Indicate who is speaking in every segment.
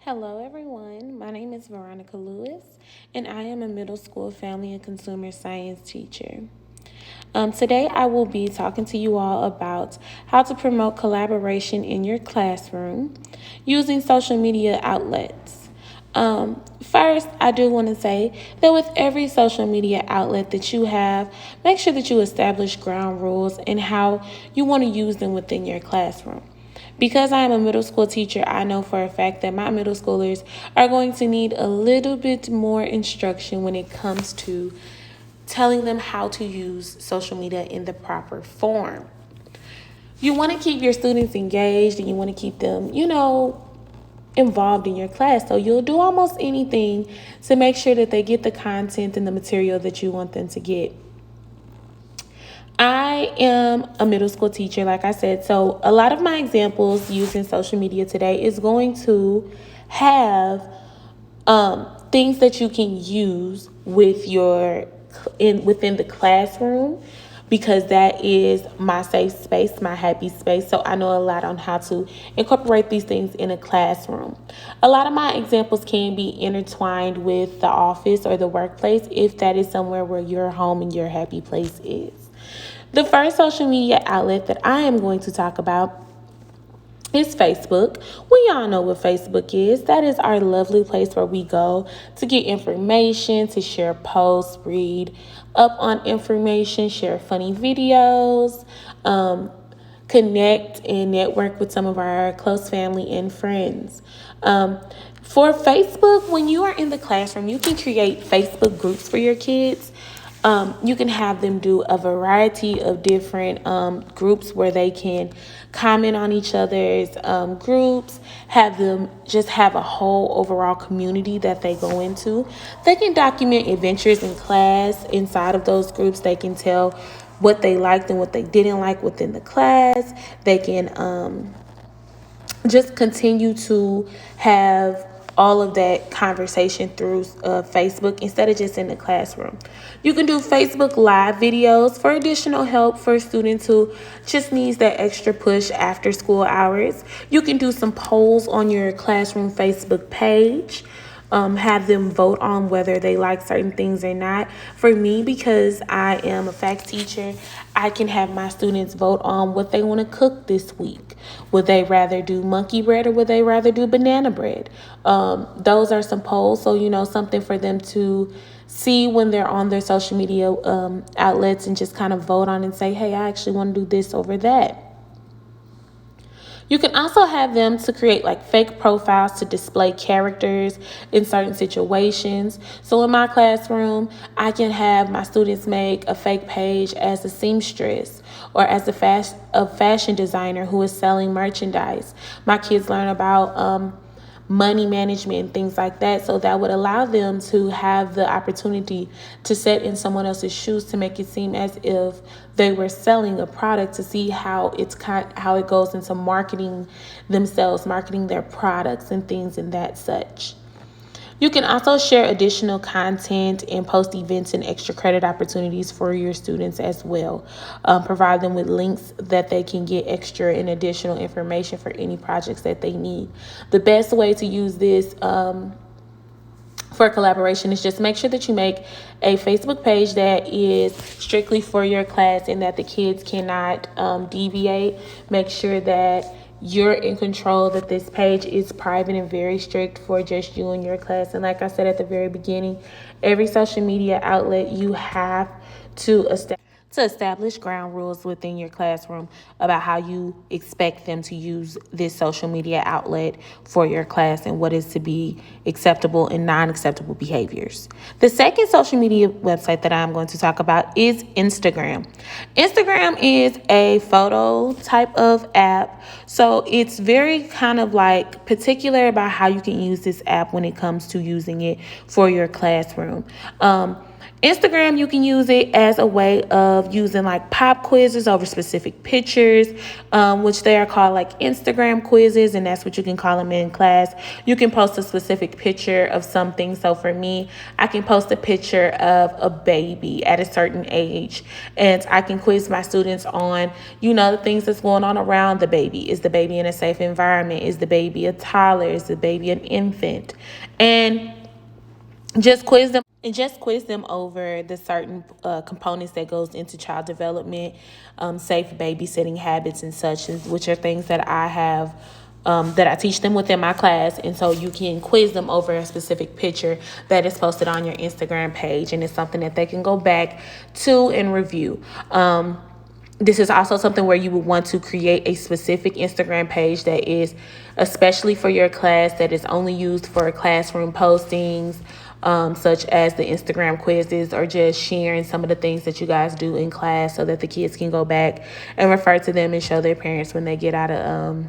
Speaker 1: Hello, everyone. My name is Veronica Lewis, and I am a middle school family and consumer science teacher. Today, I will be talking to you all about how to promote collaboration in your classroom using social media outlets. First, I do want to say that with every social media outlet that you have, make sure that you establish ground rules and how you want to use them within your classroom. Because I am a middle school teacher, I know for a fact that my middle schoolers are going to need a little bit more instruction when it comes to telling them how to use social media in the proper form. You want to keep your students engaged and you want to keep them, involved in your class. So you'll do almost anything to make sure that they get the content and the material that you want them to get. I am a middle school teacher, like I said, so a lot of my examples using social media today is going to have things that you can use with within the classroom, because that is my safe space, my happy space. So I know a lot on how to incorporate these things in a classroom. A lot of my examples can be intertwined with the office or the workplace if that is somewhere where your home and your happy place is. The first social media outlet that I am going to talk about is Facebook. We all know what Facebook is. That is our lovely place where we go to get information, to share posts, read up on information, share funny videos, connect and network with some of our close family and friends. For Facebook, when you are in the classroom, you can create Facebook groups for your kids. You can have them do a variety of different groups where they can comment on each other's groups, have them just have a whole overall community that they go into. They can document adventures in class inside of those groups. They can tell what they liked and what they didn't like within the class. They can just continue to have all of that conversation through Facebook instead of just in the classroom. You can do Facebook Live videos for additional help for students who just needs that extra push after school hours. You can do some polls on your classroom Facebook page. Have them vote on whether they like certain things or not. For me, because I am a fact teacher, I can have my students vote on what they want to cook this week. Would they rather do monkey bread or would they rather do banana bread? Those are some polls, so something for them to see when they're on their social media outlets and just kind of vote on and say, hey, I actually want to do this over that. You can also have them to create like fake profiles to display characters in certain situations. So in my classroom, I can have my students make a fake page as a seamstress or as a fashion designer who is selling merchandise. My kids learn about money management and things like that. So that would allow them to have the opportunity to sit in someone else's shoes to make it seem as if they were selling a product, to see how it goes into marketing themselves, marketing their products and things and that such. You can also share additional content and post events and extra credit opportunities for your students as well. Provide them with links that they can get extra and additional information for any projects that they need. The best way to use this for collaboration is just make sure that you make a Facebook page that is strictly for your class and that the kids cannot deviate. Make sure that you're in control, that this page is private and very strict for just you and your class. And like I said at the very beginning, every social media outlet, you have to establish ground rules within your classroom about how you expect them to use this social media outlet for your class and what is to be acceptable and non-acceptable behaviors. The second social media website that I'm going to talk about is Instagram. Instagram is a photo type of app, so it's very kind of like particular about how you can use this app when it comes to using it for your classroom. Instagram, you can use it as a way of using like pop quizzes over specific pictures, which they are called like Instagram quizzes, and that's what you can call them in class. You can post a specific picture of something. So for me, I can post a picture of a baby at a certain age, and I can quiz my students on, the things that's going on around the baby. Is the baby in a safe environment? Is the baby a toddler? Is the baby an infant? And just quiz them over the certain components that goes into child development, safe babysitting habits and such, which are things that I have that I teach them within my class. And so you can quiz them over a specific picture that is posted on your Instagram page, and it's something that they can go back to and review. This is also something where you would want to create a specific Instagram page that is especially for your class, that is only used for classroom postings, such as the Instagram quizzes, or just sharing some of the things that you guys do in class so that the kids can go back and refer to them and show their parents when they get out of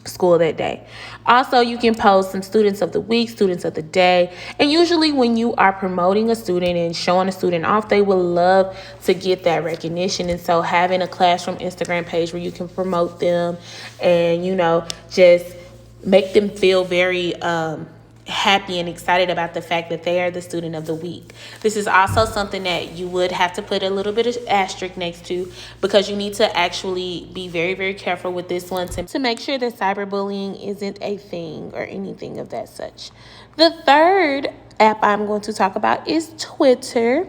Speaker 1: school that day. Also, you can post some students of the week, students of the day. And usually when you are promoting a student and showing a student off, they will love to get that recognition. And so having a classroom Instagram page where you can promote them and, just make them feel very happy and excited about the fact that they are the student of the week. This is also something that you would have to put a little bit of asterisk next to, because you need to actually be very, very careful with this one to make sure that cyberbullying isn't a thing or anything of that such. The third app I'm going to talk about is Twitter.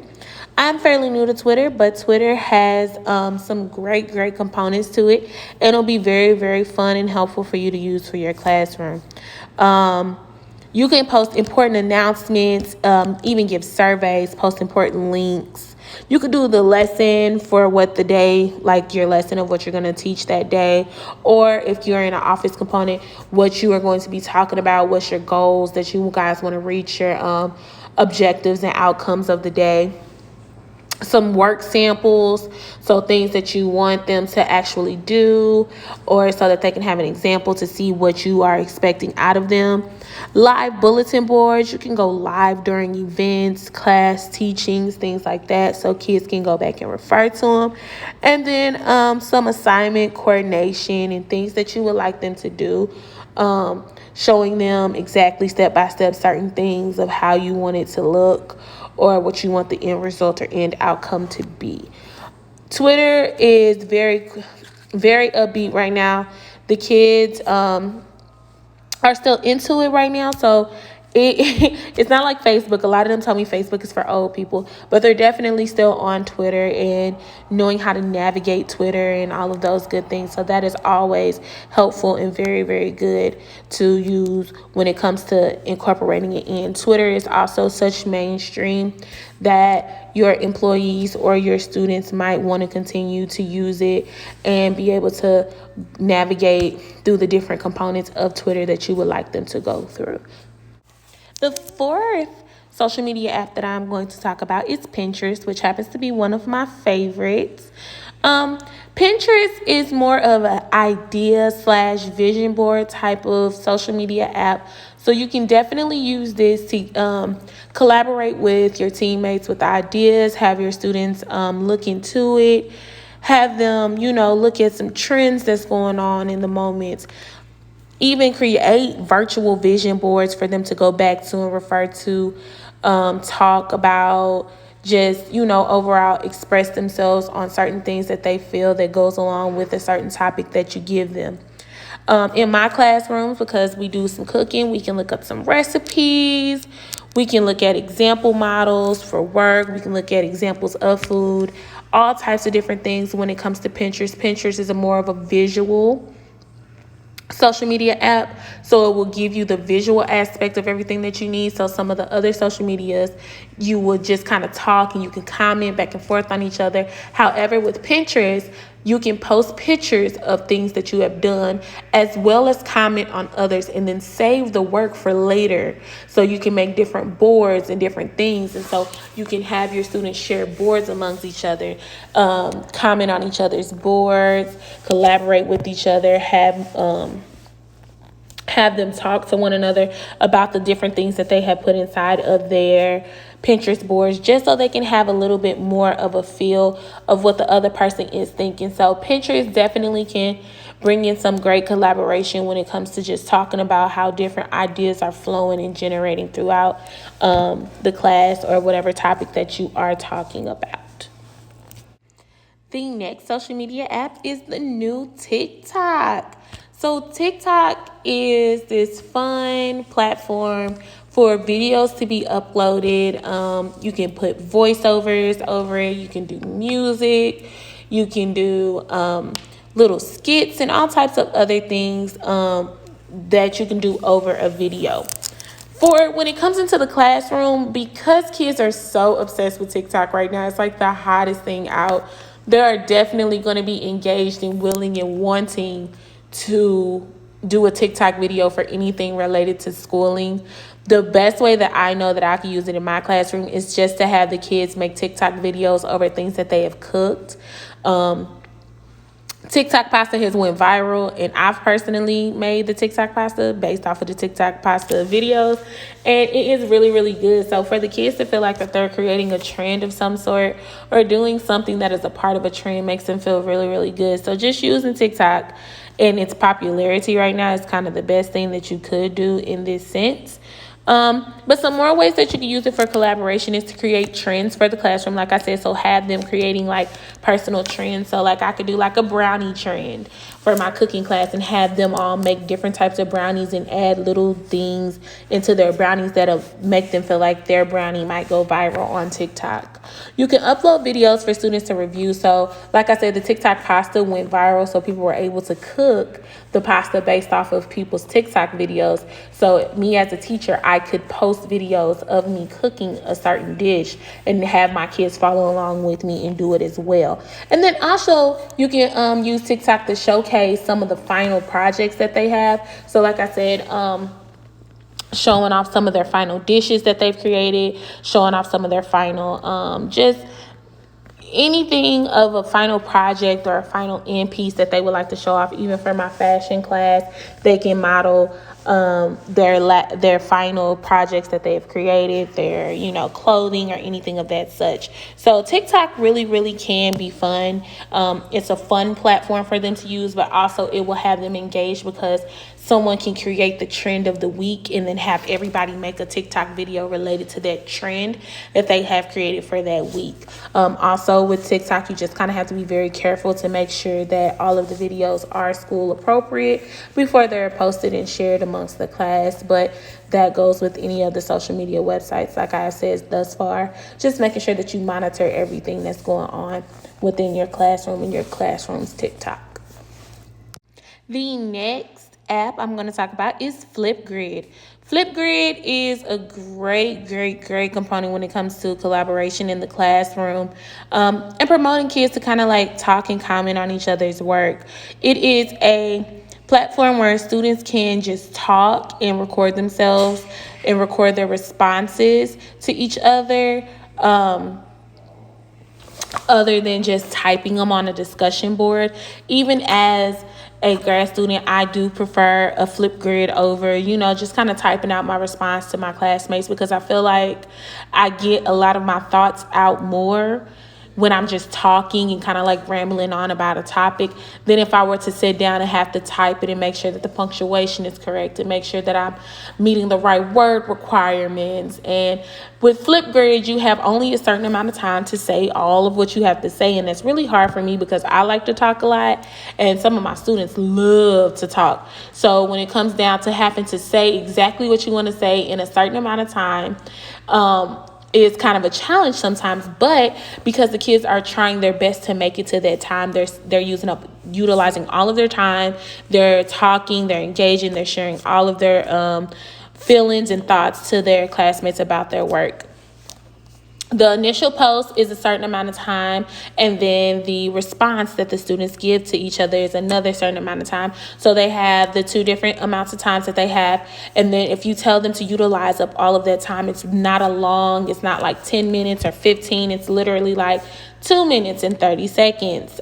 Speaker 1: I'm fairly new to Twitter, but Twitter has some great components to it. And it'll be very, very fun and helpful for you to use for your classroom. You can post important announcements, even give surveys, post important links. You could do the lesson for what the day, like your lesson of what you're going to teach that day. Or if you're in an office component, what you are going to be talking about, what's your goals that you guys want to reach, your objectives and outcomes of the day. Some work samples, so things that you want them to actually do, or so that they can have an example to see what you are expecting out of them. Live bulletin boards, you can go live during events, class teachings, things like that, so kids can go back and refer to them. And then some assignment coordination and things that you would like them to do, showing them exactly step by step certain things of how you want it to look, or what you want the end result or end outcome to be. Twitter is very, very upbeat right now. The kids are still into it right now, so it's not like Facebook. A lot of them tell me Facebook is for old people, but they're definitely still on Twitter and knowing how to navigate Twitter and all of those good things. So that is always helpful and very, very good to use when it comes to incorporating it in. Twitter is also such mainstream that your employees or your students might want to continue to use it and be able to navigate through the different components of Twitter that you would like them to go through. The fourth social media app that I'm going to talk about is Pinterest, which happens to be one of my favorites. Pinterest is more of an idea/vision board type of social media app. So you can definitely use this to collaborate with your teammates with ideas, have your students look into it, have them, look at some trends that's going on in the moment. Even create virtual vision boards for them to go back to and refer to, talk about, just, overall express themselves on certain things that they feel that goes along with a certain topic that you give them. In my classrooms, because we do some cooking, we can look up some recipes. We can look at example models for work. We can look at examples of food, all types of different things when it comes to Pinterest. Pinterest is more of a visual social media app, so it will give you the visual aspect of everything that you need. So some of the other social medias, you would just kind of talk and you can comment back and forth on each other. However, with Pinterest, you can post pictures of things that you have done, as well as comment on others, and then save the work for later. So you can make different boards and different things. And so you can have your students share boards amongst each other, comment on each other's boards, collaborate with each other, have them talk to one another about the different things that they have put inside of their Pinterest boards, just so they can have a little bit more of a feel of what the other person is thinking. So Pinterest definitely can bring in some great collaboration when it comes to just talking about how different ideas are flowing and generating throughout the class or whatever topic that you are talking about. The next social media app is the new TikTok. So TikTok is this fun platform for videos to be uploaded. You can put voiceovers over it. You can do music. You can do little skits and all types of other things that you can do over a video. For when it comes into the classroom, because kids are so obsessed with TikTok right now, it's like the hottest thing out. They are definitely going to be engaged and willing and wanting to do a TikTok video for anything related to schooling. The best way that I know that I can use it in my classroom is just to have the kids make TikTok videos over things that they have cooked. TikTok pasta has went viral, and I've personally made the TikTok pasta based off of the TikTok pasta videos, and it is really, really good. So for the kids to feel like that they're creating a trend of some sort or doing something that is a part of a trend makes them feel really, really good. So just using TikTok and its popularity right now is kind of the best thing that you could do in this sense. But some more ways that you can use it for collaboration is to create trends for the classroom. Like I said, so have them creating like personal trends. So like I could do like a brownie trend for my cooking class and have them all make different types of brownies and add little things into their brownies that'll make them feel like their brownie might go viral on TikTok. You can upload videos for students to review. So like I said, the TikTok pasta went viral, so people were able to cook the pasta based off of people's TikTok videos. So me as a teacher, I could post videos of me cooking a certain dish and have my kids follow along with me and do it as well. And then also you can use TikTok to showcase some of the final projects that they have. So like I said, showing off some of their final dishes that they've created, showing off some of their final just anything of a final project or a final end piece that they would like to show off. Even for my fashion class, they can model their final projects that they've created, their clothing or anything of that such. So TikTok really, really can be fun. It's a fun platform for them to use, but also it will have them engaged because someone can create the trend of the week and then have everybody make a TikTok video related to that trend that they have created for that week. Also with TikTok, you just kind of have to be very careful to make sure that all of the videos are school appropriate before they're posted and shared amongst the class. But that goes with any of the social media websites, like I have said thus far. Just making sure that you monitor everything that's going on within your classroom and your classroom's TikTok. The next app I'm going to talk about is Flipgrid. Flipgrid is a great component when it comes to collaboration in the classroom and promoting kids to kind of like talk and comment on each other's work. It is a platform where students can just talk and record themselves and record their responses to each other, other than just typing them on a discussion board. Even as a grad student, I do prefer a Flipgrid over, just kind of typing out my response to my classmates, because I feel like I get a lot of my thoughts out more when I'm just talking and kind of like rambling on about a topic than if I were to sit down and have to type it and make sure that the punctuation is correct and make sure that I'm meeting the right word requirements. And with Flipgrid, you have only a certain amount of time to say all of what you have to say, and that's really hard for me because I like to talk a lot and some of my students love to talk. So when it comes down to having to say exactly what you want to say in a certain amount of time, is kind of a challenge sometimes, but because the kids are trying their best to make it to that time, they're utilizing all of their time. They're talking, they're engaging, they're sharing all of their feelings and thoughts to their classmates about their work. The initial post is a certain amount of time, and then the response that the students give to each other is another certain amount of time. So they have the two different amounts of times that they have, and then if you tell them to utilize up all of that time, it's not like 10 minutes or 15. It's literally like 2 minutes and 30 seconds.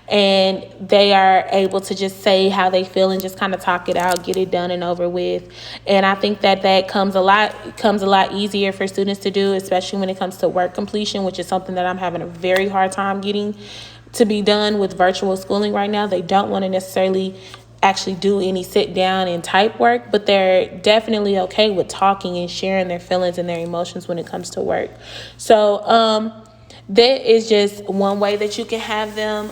Speaker 1: And they are able to just say how they feel and just kind of talk it out, get it done and over with. And I think that comes a lot easier for students to do, especially when it comes to work completion, which is something that I'm having a very hard time getting to be done with virtual schooling right now. They don't want to necessarily actually do any sit down and type work, but they're definitely okay with talking and sharing their feelings and their emotions when it comes to work. So that is just one way that you can have them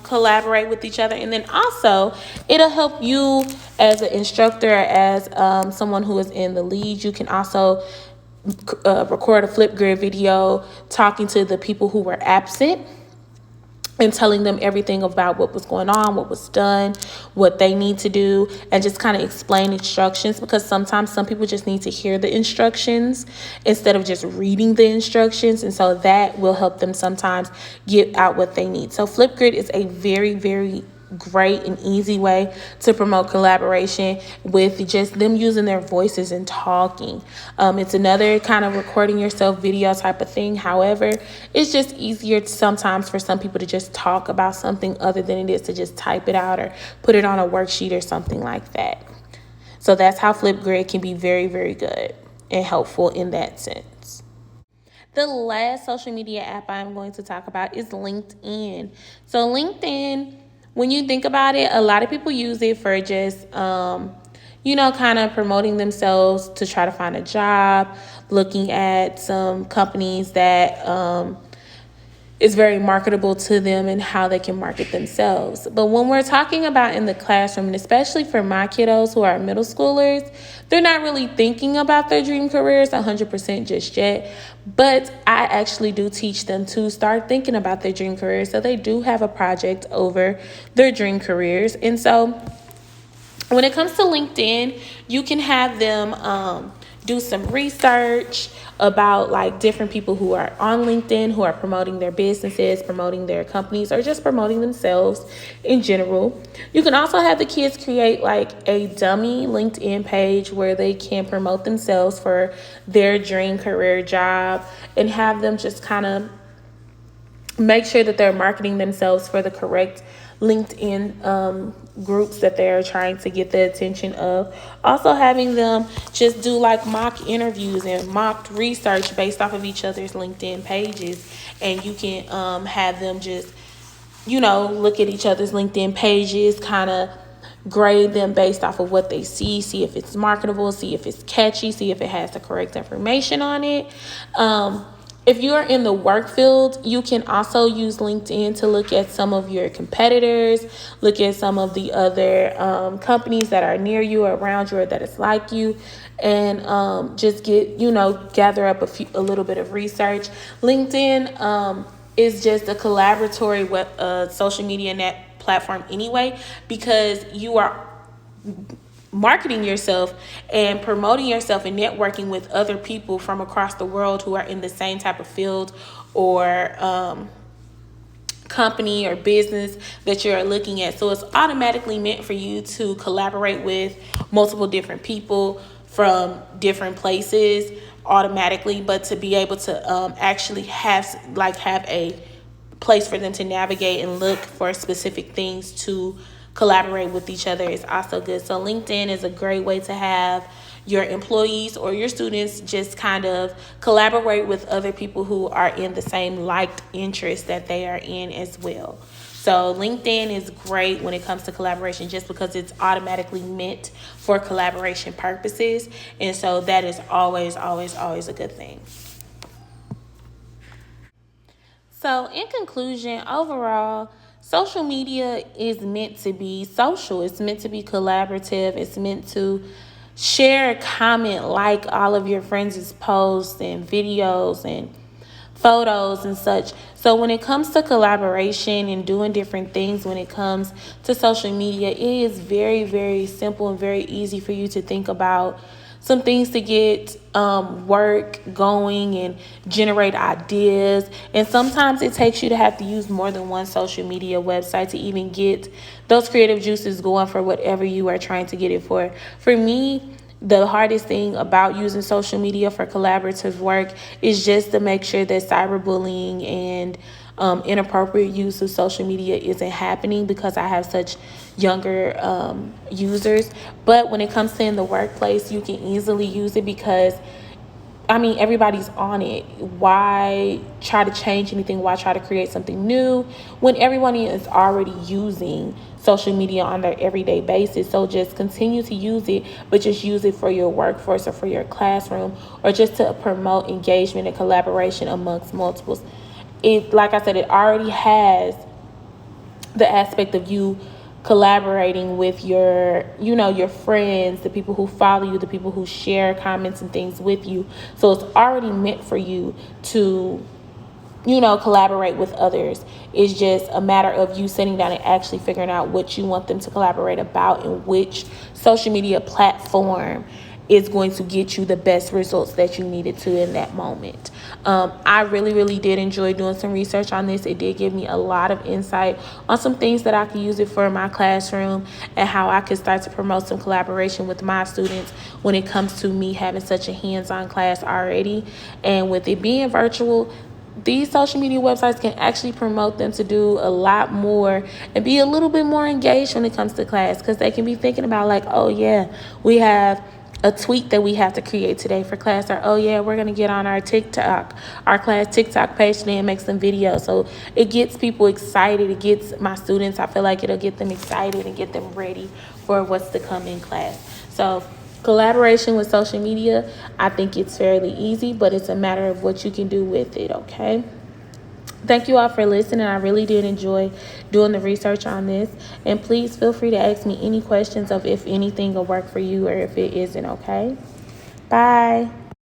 Speaker 1: collaborate with each other. And then also it'll help you as an instructor, as someone who is in the lead. You can also record a Flipgrid video talking to the people who were absent and telling them everything about what was going on, what was done, what they need to do, and just kind of explain instructions, because sometimes some people just need to hear the instructions instead of just reading the instructions. And so that will help them sometimes get out what they need. So Flipgrid is a very, very great and easy way to promote collaboration with just them using their voices and talking. It's another kind of recording yourself video type of thing. However, it's just easier sometimes for some people to just talk about something other than it is to just type it out or put it on a worksheet or something like that. So that's how Flipgrid can be very, very good and helpful in that sense. The last social media app I'm going to talk about is LinkedIn. So LinkedIn, when you think about it, a lot of people use it for just, kind of promoting themselves to try to find a job, looking at some companies that is very marketable to them and how they can market themselves. But when we're talking about in the classroom, and especially for my kiddos who are middle schoolers, they're not really thinking about their dream careers 100% just yet. But I actually do teach them to start thinking about their dream careers. So they do have a project over their dream careers. And so when it comes to LinkedIn, you can have them do some research about like different people who are on LinkedIn, who are promoting their businesses, promoting their companies, or just promoting themselves in general. You can also have the kids create like a dummy LinkedIn page where they can promote themselves for their dream career job, and have them just kind of make sure that they're marketing themselves for the correct LinkedIn groups that they're trying to get the attention of. Also having them just do like mock interviews and mock research based off of each other's LinkedIn pages. And you can have them just, look at each other's LinkedIn pages, kind of grade them based off of what they see if it's marketable, see if it's catchy, see if it has the correct information on it. If you are in the work field, you can also use LinkedIn to look at some of your competitors, look at some of the other companies that are near you or around you or that is like you, and just gather up a little bit of research. LinkedIn is just a collaboratory social media net platform anyway, because you are marketing yourself and promoting yourself and networking with other people from across the world who are in the same type of field or company or business that you're looking at. So it's automatically meant for you to collaborate with multiple different people from different places automatically, but to be able to actually have a place for them to navigate and look for specific things to collaborate with each other is also good. So LinkedIn is a great way to have your employees or your students just kind of collaborate with other people who are in the same liked interest that they are in as well. So LinkedIn is great when it comes to collaboration just because it's automatically meant for collaboration purposes. And so that is always, always, always a good thing. So in conclusion, overall, social media is meant to be social. It's meant to be collaborative. It's meant to share, comment, like all of your friends' posts and videos and photos and such. So when it comes to collaboration and doing different things, when it comes to social media, it is very, very simple and very easy for you to think about some things to get work going and generate ideas. And sometimes it takes you to have to use more than one social media website to even get those creative juices going for whatever you are trying to get it for. For me, The hardest thing about using social media for collaborative work is just to make sure that cyberbullying and inappropriate use of social media isn't happening, because I have such younger users. But when it comes to in the workplace, you can easily use it, because everybody's on it. Why try to change anything? Why try to create something new when everyone is already using social media on their everyday basis? So just continue to use it, but just use it for your workforce or for your classroom, or just to promote engagement and collaboration amongst multiples. It, like I said, it already has the aspect of you collaborating with your friends, the people who follow you, the people who share comments and things with you. So it's already meant for you to collaborate with others. It's just a matter of you sitting down and actually figuring out what you want them to collaborate about, and which social media platform is going to get you the best results that you needed to in that moment. I really, really did enjoy doing some research on this. It did give me a lot of insight on some things that I could use it for in my classroom, and how I could start to promote some collaboration with my students when it comes to me having such a hands-on class already. And with it being virtual, these social media websites can actually promote them to do a lot more and be a little bit more engaged when it comes to class, because they can be thinking about, like, oh yeah, we have a tweet that we have to create today for class, or oh yeah, we're going to get on our class TikTok page today and make some videos. So it gets people excited. It gets my students, I feel like it'll get them excited and get them ready for what's to come in class. So collaboration with social media, I think it's fairly easy, but it's a matter of what you can do with it, okay? Thank you all for listening. I really did enjoy doing the research on this. And please feel free to ask me any questions of if anything will work for you or if it isn't, okay? Bye.